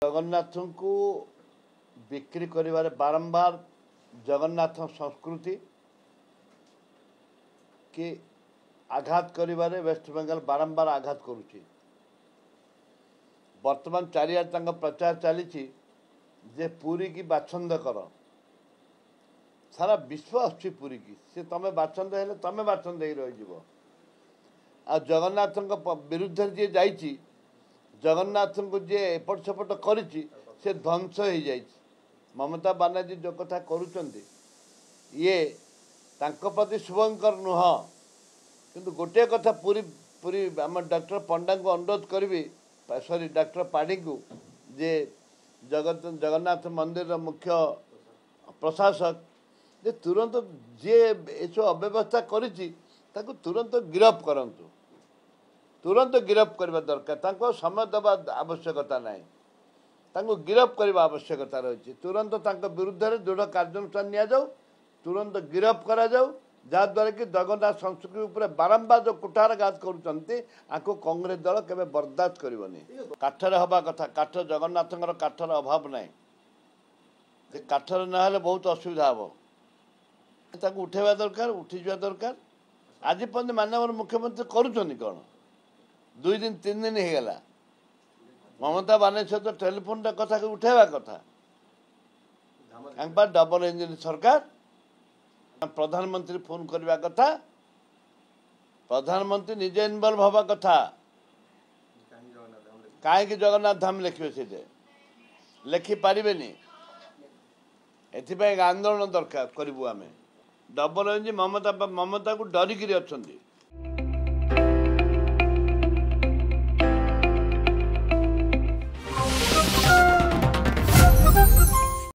जगन्नाथ को बिक्री कर बारंबार जगन्नाथ संस्कृति के आघात करिबारे वेस्ट बेंगल बारंबार आघात करुछि। वर्तमान चारियार प्रचार चली जे पूरी की बाछंद कर सारा विश्व आसुछि पूरी की से तमे बाछंद हेले तमे बाछंद ही रही आ जगन्नाथ विरुद्ध जे जाइछि जगन्नाथ को जे एपट सेपट करिछि से ध्वंस हो जाइछि। ममता बानार्जी जो कथा करुचंती ये तांको प्रति शुभंकर नुह किंतु गोटे कथा पूरी पूरी आम डॉक्टर पंडा को अनुरोध करी सॉरी डॉक्टर पाढ़ी को जे जगन्नाथ मंदिर मुख्य प्रशासक जे तुरंत जे एसो अव्यवस्था करिछि ताको तुरंत गिरफ करंतु तुरंत गिरफ करबा दरकार ताको समय दबा आवश्यकता नहीं ताको गिरफ करबा आवश्यकता रही तुरंत ताको विरुद्ध रे दृढ़ कार्यानुष्ठान निया जाऊ तुरंत गिरफ करा जाऊ जहाँद्वारा कि जगन्नाथ संस्कृति उपर बारंबार जो कुठारघात करुँचे आपको कांग्रेस दल केवे बर्दाश्त करबनी। काठर हवा कथा काठ जगन्नाथ काठर अभाव ना काठर ना बहुत असुविधा हम उठेवा दरकार उठी जा दरकार। आज पर्यंत माननीय मुख्यमंत्री करुँच कौन 2 दिन 3 दिन हो गला ममता बानार्जी सहित टेलीफोन कथा उठेवा कथा डबल इंजिन सरकार प्रधानमंत्री फोन करवा कथा प्रधानमंत्री निजे इनवल्व हवा कथा कहीं जगन्नाथ धाम लिखे से लिखि पारे एथिपाई आंदोलन दरकार करूँ आम डबल इंजिन ममता को डरिकी अच्छा